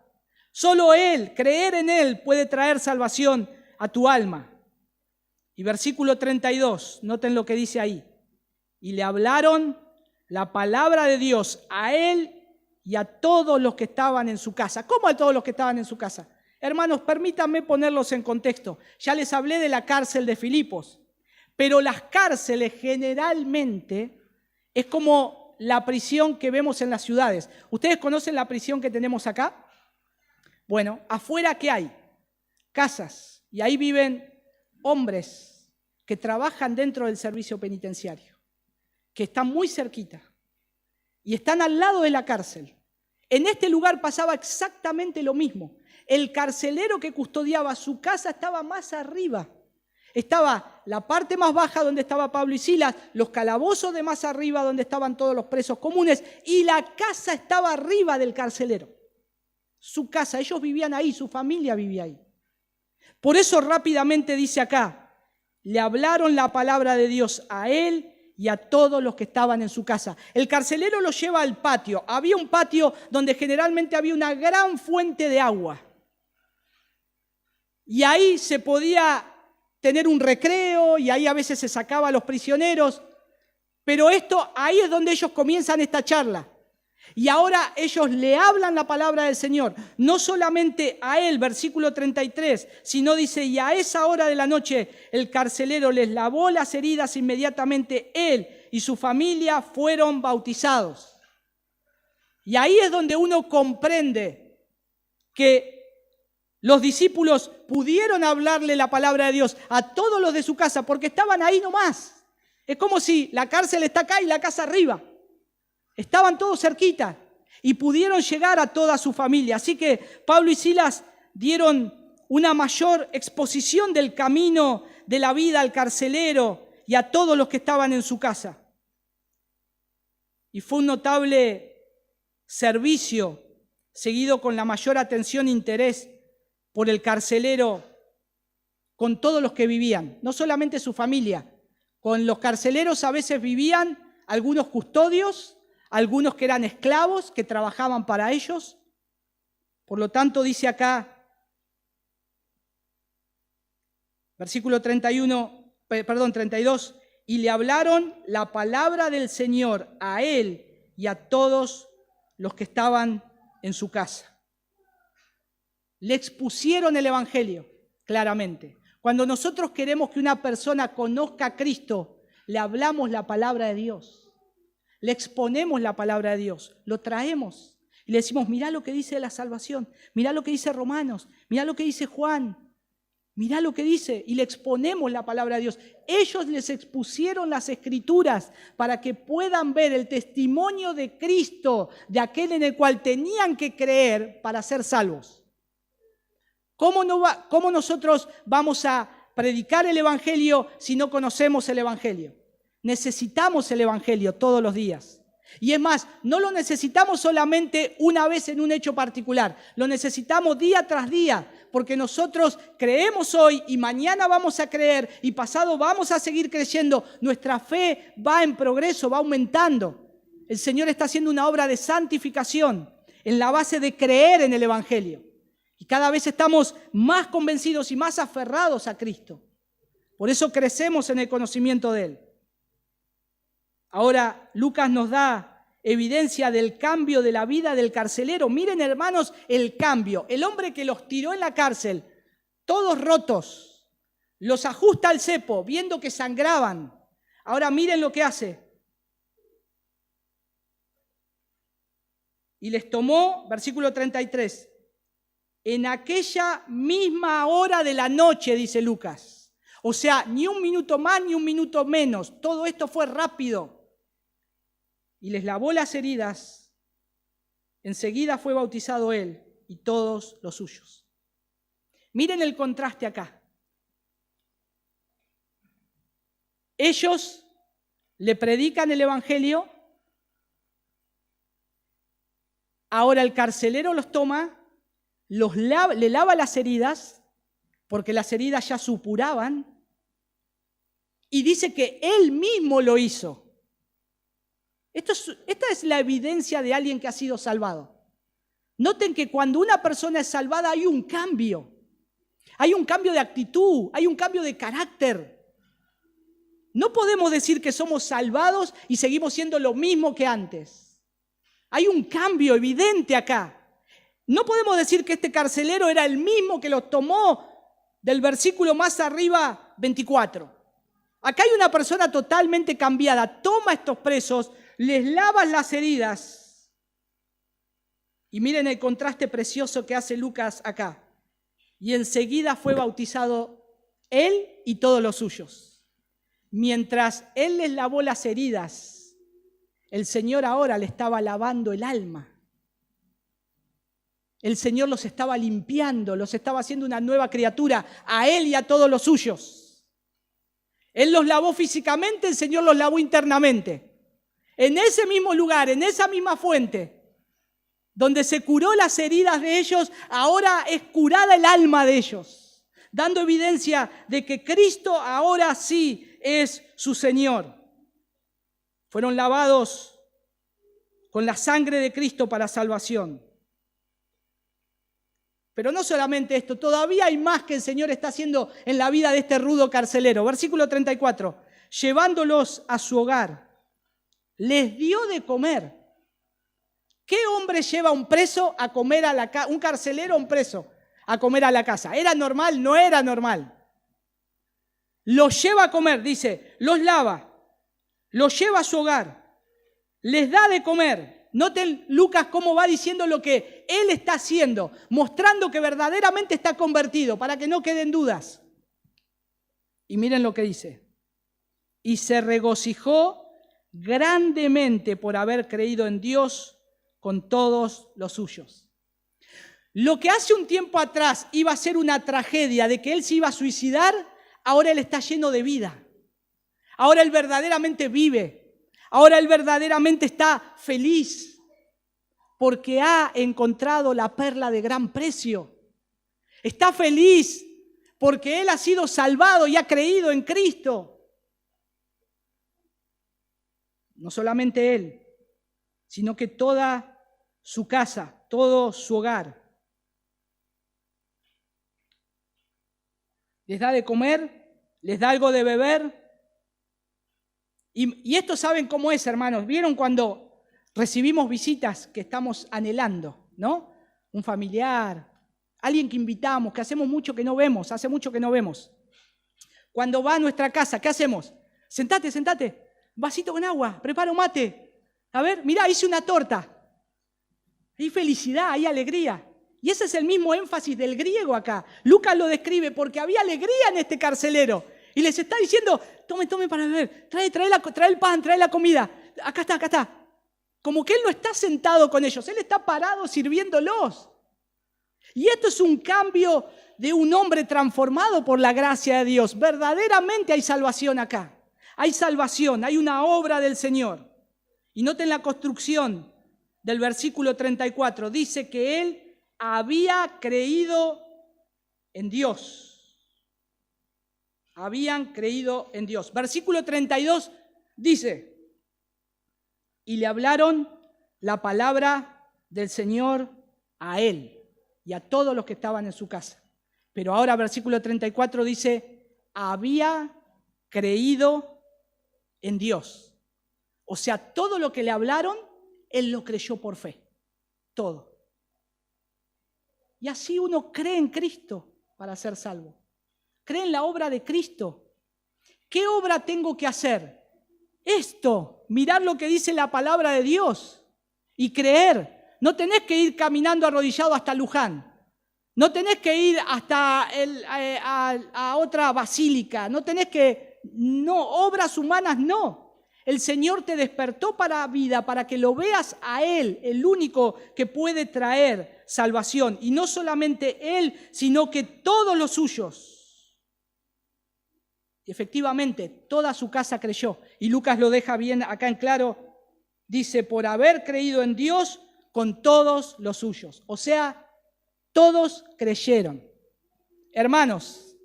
Solo Él, creer en Él puede traer salvación a tu alma. Y versículo 32, noten lo que dice ahí. Y le hablaron la palabra de Dios a él y a todos los que estaban en su casa. ¿Cómo a todos los que estaban en su casa? Hermanos, permítanme ponerlos en contexto. Ya les hablé de la cárcel de Filipos. Pero las cárceles generalmente es como la prisión que vemos en las ciudades. ¿Ustedes conocen la prisión que tenemos acá? Bueno, afuera ¿qué hay? Casas. Y ahí viven hombres que trabajan dentro del servicio penitenciario, que están muy cerquita y están al lado de la cárcel. En este lugar pasaba exactamente lo mismo. El carcelero que custodiaba su casa estaba más arriba. Estaba la parte más baja donde estaba Pablo y Silas, los calabozos de más arriba donde estaban todos los presos comunes y la casa estaba arriba del carcelero. Su casa, ellos vivían ahí, su familia vivía ahí. Por eso rápidamente dice acá, le hablaron la palabra de Dios a él y a todos los que estaban en su casa. El carcelero los lleva al patio. Había un patio donde generalmente había una gran fuente de agua. Y ahí se podía tener un recreo y ahí a veces se sacaba a los prisioneros. Pero ahí es donde ellos comienzan esta charla. Y ahora ellos le hablan la palabra del Señor, no solamente a él, versículo 33, sino dice, y a esa hora de la noche el carcelero les lavó las heridas, inmediatamente él y su familia fueron bautizados. Y ahí es donde uno comprende que los discípulos pudieron hablarle la palabra de Dios a todos los de su casa, porque estaban ahí nomás. Es como si la cárcel está acá y la casa arriba. Estaban todos cerquita y pudieron llegar a toda su familia. Así que Pablo y Silas dieron una mayor exposición del camino de la vida al carcelero y a todos los que estaban en su casa. Y fue un notable servicio, seguido con la mayor atención e interés por el carcelero, con todos los que vivían, no solamente su familia. Con los carceleros a veces vivían algunos custodios, algunos que eran esclavos, que trabajaban para ellos. Por lo tanto, dice acá, versículo 32, y le hablaron la palabra del Señor a él y a todos los que estaban en su casa. Le expusieron el Evangelio, claramente. Cuando nosotros queremos que una persona conozca a Cristo, le hablamos la palabra de Dios. Le exponemos la palabra de Dios, lo traemos y le decimos, mirá lo que dice de la salvación, mirá lo que dice Romanos, mirá lo que dice Juan, mirá lo que dice, y le exponemos la palabra de Dios. Ellos les expusieron las Escrituras para que puedan ver el testimonio de Cristo, de aquel en el cual tenían que creer para ser salvos. ¿Cómo nosotros vamos a predicar el Evangelio si no conocemos el Evangelio? Necesitamos el Evangelio todos los días. Y es más, no lo necesitamos solamente una vez en un hecho particular, lo necesitamos día tras día, porque nosotros creemos hoy y mañana vamos a creer y pasado vamos a seguir creyendo. Nuestra fe va en progreso, va aumentando. El Señor está haciendo una obra de santificación en la base de creer en el Evangelio. Y cada vez estamos más convencidos y más aferrados a Cristo. Por eso crecemos en el conocimiento de Él. Ahora Lucas nos da evidencia del cambio de la vida del carcelero. Miren, hermanos, el cambio. El hombre que los tiró en la cárcel, todos rotos, los ajusta al cepo, viendo que sangraban. Ahora miren lo que hace. Y les tomó, versículo 33, en aquella misma hora de la noche, dice Lucas. O sea, ni un minuto más ni un minuto menos. Todo esto fue rápido. Y les lavó las heridas. Enseguida fue bautizado él y todos los suyos. Miren el contraste acá. Ellos le predican el Evangelio. Ahora el carcelero los toma, le lava las heridas, porque las heridas ya supuraban, y dice que él mismo lo hizo. Esta es la evidencia de alguien que ha sido salvado. Noten que cuando una persona es salvada hay un cambio. Hay un cambio de actitud, hay un cambio de carácter. No podemos decir que somos salvados y seguimos siendo lo mismo que antes. Hay un cambio evidente acá. No podemos decir que este carcelero era el mismo que los tomó del versículo más arriba 24. Acá hay una persona totalmente cambiada. Toma a estos presos, les lava las heridas. Y miren el contraste precioso que hace Lucas acá. Y enseguida fue bautizado él y todos los suyos. Mientras él les lavó las heridas, el Señor ahora le estaba lavando el alma. El Señor los estaba limpiando, los estaba haciendo una nueva criatura, a él y a todos los suyos. Él los lavó físicamente, el Señor los lavó internamente. En ese mismo lugar, en esa misma fuente, donde se curó las heridas de ellos, ahora es curada el alma de ellos, dando evidencia de que Cristo ahora sí es su Señor. Fueron lavados con la sangre de Cristo para salvación. Pero no solamente esto, todavía hay más que el Señor está haciendo en la vida de este rudo carcelero. Versículo 34, llevándolos a su hogar, les dio de comer. ¿Qué hombre lleva a un preso a comer a la casa? Un carcelero a un preso a comer a la casa. ¿Era normal? No era normal. Los lleva a comer, dice, los lava, los lleva a su hogar, les da de comer. Noten Lucas cómo va diciendo lo que él está haciendo, mostrando que verdaderamente está convertido, para que no queden dudas. Y miren lo que dice. Y se regocijó grandemente por haber creído en Dios con todos los suyos. Lo que hace un tiempo atrás iba a ser una tragedia de que él se iba a suicidar, ahora él está lleno de vida. Ahora él verdaderamente vive. Ahora él verdaderamente está feliz porque ha encontrado la perla de gran precio. Está feliz porque él ha sido salvado y ha creído en Cristo. No solamente él, sino que toda su casa, todo su hogar. Les da de comer, les da algo de beber. Y esto saben cómo es, hermanos. ¿Vieron cuando recibimos visitas que estamos anhelando, ¿no? Un familiar, alguien que invitamos, que hacemos mucho que no vemos, hace mucho que no vemos. Cuando va a nuestra casa, ¿qué hacemos? Sentate, vasito con agua, prepara un mate. A ver, mirá, hice una torta. Hay felicidad, hay alegría. Y ese es el mismo énfasis del griego acá. Lucas lo describe porque había alegría en este carcelero. Y les está diciendo, tome para beber, trae el pan, trae la comida. Acá está. Como que él no está sentado con ellos, él está parado sirviéndolos. Y esto es un cambio de un hombre transformado por la gracia de Dios. Verdaderamente hay salvación acá. Hay salvación, hay una obra del Señor. Y noten la construcción del versículo 34. Dice que él había creído en Dios. Habían creído en Dios. Versículo 32 dice, y le hablaron la palabra del Señor a él y a todos los que estaban en su casa. Pero ahora versículo 34 dice, había creído en Dios. O sea, todo lo que le hablaron, él lo creyó por fe. Todo. Y así uno cree en Cristo para ser salvo. Cree en la obra de Cristo. ¿Qué obra tengo que hacer? Esto, mirar lo que dice la palabra de Dios y creer. No tenés que ir caminando arrodillado hasta Luján. No tenés que ir hasta a otra basílica. No, obras humanas no. El Señor te despertó para vida, para que lo veas a Él, el único que puede traer salvación. Y no solamente Él, sino que todos los suyos. Y efectivamente, toda su casa creyó. Y Lucas lo deja bien acá en claro. Dice, por haber creído en Dios con todos los suyos. O sea, todos creyeron. Hermanos,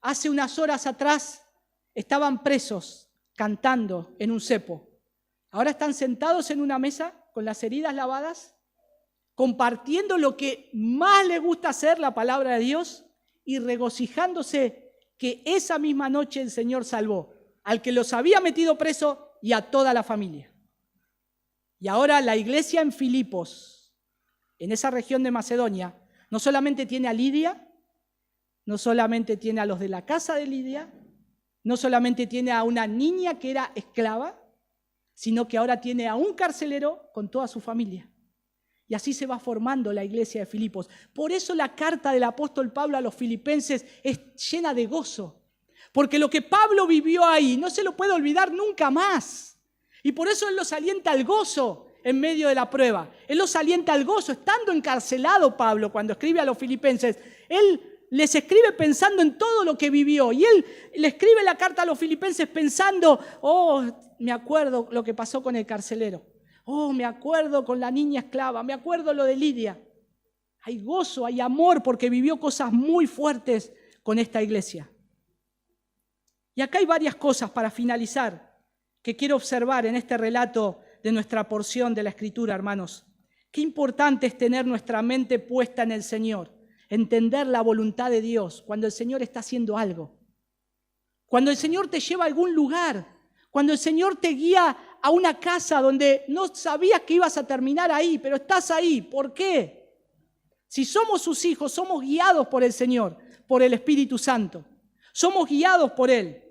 hace unas horas atrás estaban presos cantando en un cepo. Ahora están sentados en una mesa con las heridas lavadas, compartiendo lo que más les gusta hacer, la palabra de Dios, y regocijándose que esa misma noche el Señor salvó al que los había metido preso y a toda la familia. Y ahora la iglesia en Filipos, en esa región de Macedonia, no solamente tiene a Lidia, no solamente tiene a los de la casa de Lidia, no solamente tiene a una niña que era esclava, sino que ahora tiene a un carcelero con toda su familia. Y así se va formando la iglesia de Filipos. Por eso la carta del apóstol Pablo a los filipenses es llena de gozo. Porque lo que Pablo vivió ahí no se lo puede olvidar nunca más. Y por eso él los alienta al gozo en medio de la prueba. Él los alienta al gozo. Estando encarcelado Pablo cuando escribe a los filipenses, él les escribe pensando en todo lo que vivió. Y él le escribe la carta a los filipenses pensando, me acuerdo lo que pasó con el carcelero. Me acuerdo con la niña esclava. Me acuerdo lo de Lidia. Hay gozo, hay amor porque vivió cosas muy fuertes con esta iglesia. Y acá hay varias cosas para finalizar que quiero observar en este relato de nuestra porción de la Escritura, hermanos. Qué importante es tener nuestra mente puesta en el Señor. Entender la voluntad de Dios cuando el Señor está haciendo algo. Cuando el Señor te lleva a algún lugar. Cuando el Señor te guía a una casa donde no sabías que ibas a terminar ahí, pero estás ahí. ¿Por qué? Si somos sus hijos, somos guiados por el Señor, por el Espíritu Santo. Somos guiados por Él.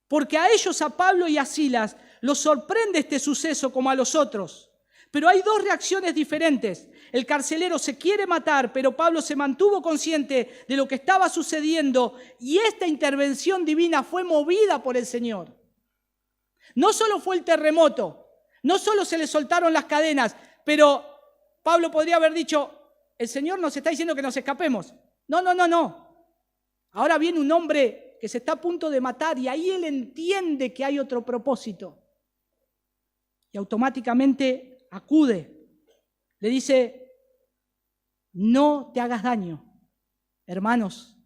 Porque a ellos, a Pablo y a Silas, los sorprende este suceso como a los otros. Pero hay dos reacciones diferentes. El carcelero se quiere matar, pero Pablo se mantuvo consciente de lo que estaba sucediendo y esta intervención divina fue movida por el Señor. No solo fue el terremoto, no solo se le soltaron las cadenas, pero Pablo podría haber dicho, el Señor nos está diciendo que nos escapemos. No. Ahora viene un hombre que se está a punto de matar y ahí él entiende que hay otro propósito. Y automáticamente acude. Le dice, no te hagas daño. Hermanos,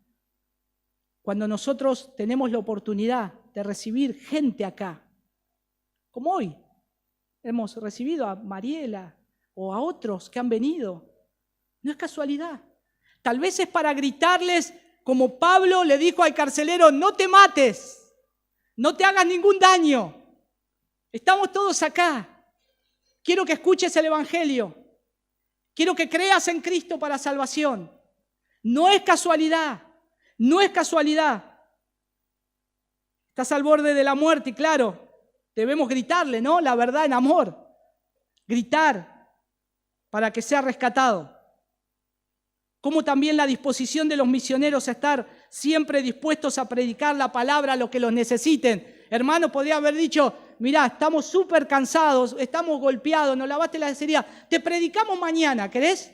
cuando nosotros tenemos la oportunidad de recibir gente acá, como hoy hemos recibido a Mariela o a otros que han venido, no es casualidad. Tal vez es para gritarles, como Pablo le dijo al carcelero, no te mates, no te hagas ningún daño. Estamos todos acá. Quiero que escuches el Evangelio. Quiero que creas en Cristo para salvación. No es casualidad. No es casualidad. Estás al borde de la muerte y claro, debemos gritarle, ¿no? La verdad en amor. Gritar para que sea rescatado. Como también la disposición de los misioneros a estar siempre dispuestos a predicar la palabra a los que los necesiten. Hermano, podría haber dicho, mirá, estamos súper cansados, estamos golpeados, nos lavaste la herida, te predicamos mañana, ¿querés?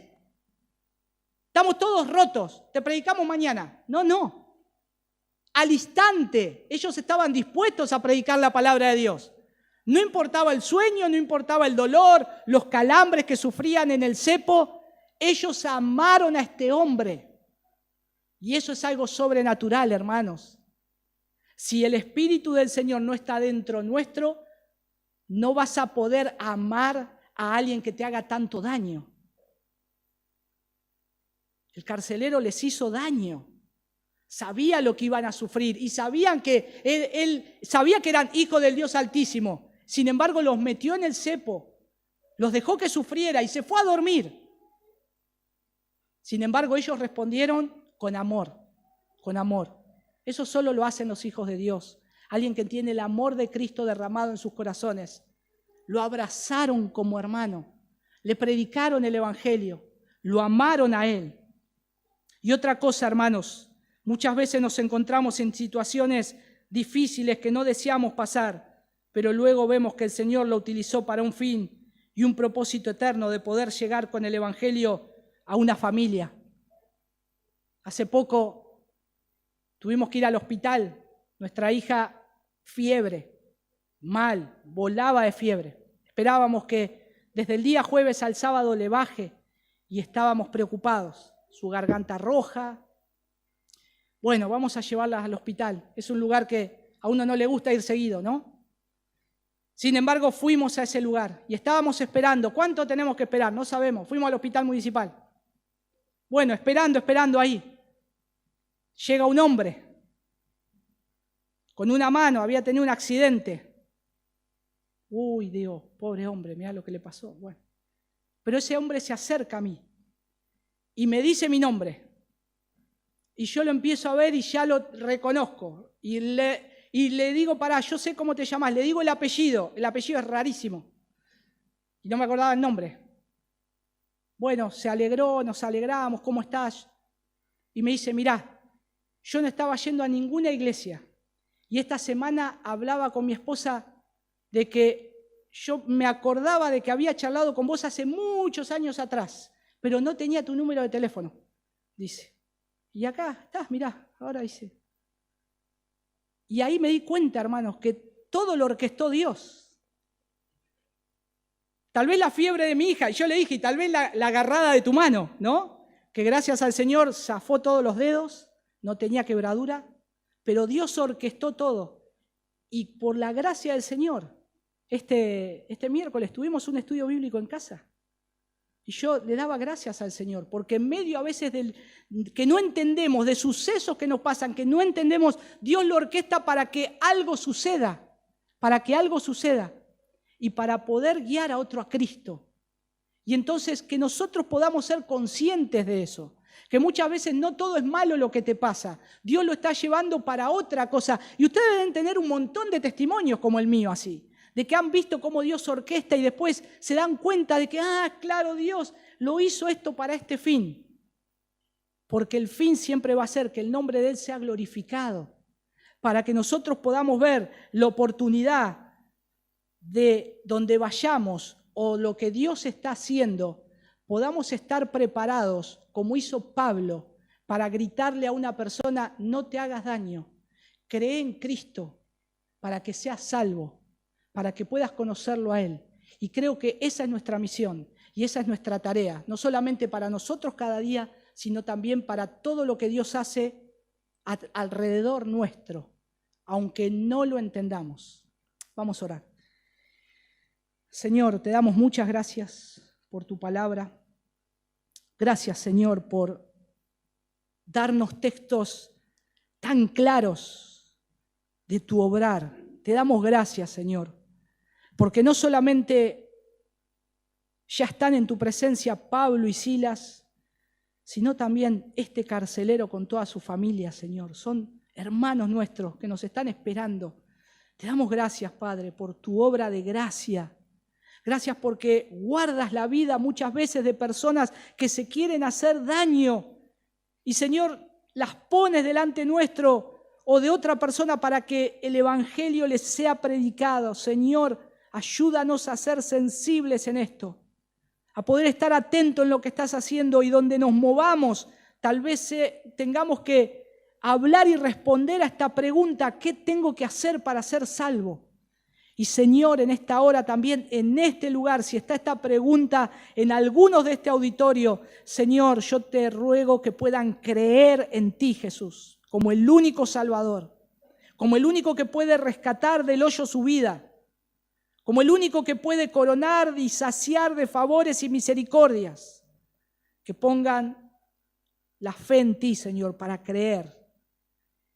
Estamos todos rotos, te predicamos mañana. No. Al instante, ellos estaban dispuestos a predicar la palabra de Dios. No importaba el sueño, no importaba el dolor, los calambres que sufrían en el cepo. Ellos amaron a este hombre. Y eso es algo sobrenatural, hermanos. Si el Espíritu del Señor no está dentro nuestro, no vas a poder amar a alguien que te haga tanto daño. El carcelero les hizo daño. Sabía lo que iban a sufrir y sabían que él sabía que eran hijos del Dios Altísimo. Sin embargo, los metió en el cepo, los dejó que sufriera y se fue a dormir. Sin embargo, ellos respondieron con amor, con amor. Eso solo lo hacen los hijos de Dios. Alguien que tiene el amor de Cristo derramado en sus corazones. Lo abrazaron como hermano, le predicaron el Evangelio, lo amaron a Él. Y otra cosa, hermanos, muchas veces nos encontramos en situaciones difíciles que no deseamos pasar, pero luego vemos que el Señor lo utilizó para un fin y un propósito eterno de poder llegar con el Evangelio a una familia. Hace poco tuvimos que ir al hospital, nuestra hija fiebre, mal, volaba de fiebre. Esperábamos que desde el día jueves al sábado le baje y estábamos preocupados. Su garganta roja. Bueno, vamos a llevarla al hospital. Es un lugar que a uno no le gusta ir seguido, ¿no? Sin embargo, fuimos a ese lugar y estábamos esperando. ¿Cuánto tenemos que esperar? No sabemos. Fuimos al hospital municipal. Bueno, esperando ahí. Llega un hombre con una mano, había tenido un accidente. Uy, Dios, pobre hombre, mirá lo que le pasó. Bueno, pero ese hombre se acerca a mí y me dice mi nombre. Y yo lo empiezo a ver y ya lo reconozco. Y le digo, pará, yo sé cómo te llamas. Le digo el apellido es rarísimo. Y no me acordaba el nombre. Bueno, se alegró, nos alegramos, ¿cómo estás? Y me dice, mirá, yo no estaba yendo a ninguna iglesia. Y esta semana hablaba con mi esposa de que yo me acordaba de que había charlado con vos hace muchos años atrás, pero no tenía tu número de teléfono, dice. Y acá estás, mirá, ahora dice. Y ahí me di cuenta, hermanos, que todo lo orquestó Dios. Tal vez la fiebre de mi hija, y yo le dije, y tal vez la agarrada de tu mano, ¿no? Que gracias al Señor zafó todos los dedos, no tenía quebradura, pero Dios orquestó todo. Y por la gracia del Señor, este miércoles tuvimos un estudio bíblico en casa. Y yo le daba gracias al Señor, porque en medio a veces que no entendemos, de sucesos que nos pasan, que no entendemos, Dios lo orquesta para que algo suceda, y para poder guiar a otro a Cristo. Y entonces que nosotros podamos ser conscientes de eso, que muchas veces no todo es malo lo que te pasa, Dios lo está llevando para otra cosa. Y ustedes deben tener un montón de testimonios como el mío así, de que han visto cómo Dios orquesta y después se dan cuenta de que, claro, Dios lo hizo esto para este fin. Porque el fin siempre va a ser que el nombre de Él sea glorificado, para que nosotros podamos ver la oportunidad de donde vayamos o lo que Dios está haciendo, podamos estar preparados, como hizo Pablo, para gritarle a una persona, no te hagas daño, cree en Cristo para que seas salvo, para que puedas conocerlo a Él. Y creo que esa es nuestra misión y esa es nuestra tarea, no solamente para nosotros cada día, sino también para todo lo que Dios hace alrededor nuestro, aunque no lo entendamos. Vamos a orar. Señor, te damos muchas gracias por tu palabra. Gracias, Señor, por darnos textos tan claros de tu obrar. Te damos gracias, Señor, porque no solamente ya están en tu presencia Pablo y Silas, sino también este carcelero con toda su familia, Señor. Son hermanos nuestros que nos están esperando. Te damos gracias, Padre, por tu obra de gracia. Gracias porque guardas la vida muchas veces de personas que se quieren hacer daño. Y, Señor, las pones delante nuestro o de otra persona para que el Evangelio les sea predicado. Señor, ayúdanos a ser sensibles en esto, a poder estar atentos en lo que estás haciendo y donde nos movamos, tal vez tengamos que hablar y responder a esta pregunta, ¿qué tengo que hacer para ser salvo? Y Señor, en esta hora también, en este lugar, si está esta pregunta en algunos de este auditorio, Señor, yo te ruego que puedan creer en ti, Jesús, como el único Salvador, como el único que puede rescatar del hoyo su vida, como el único que puede coronar y saciar de favores y misericordias. Que pongan la fe en ti, Señor, para creer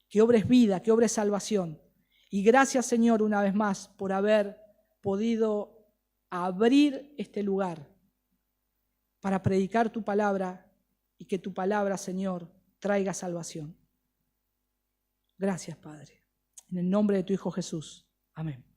que obres vida, que obres salvación. Y gracias, Señor, una vez más por haber podido abrir este lugar para predicar tu palabra y que tu palabra, Señor, traiga salvación. Gracias, Padre. En el nombre de tu Hijo Jesús. Amén.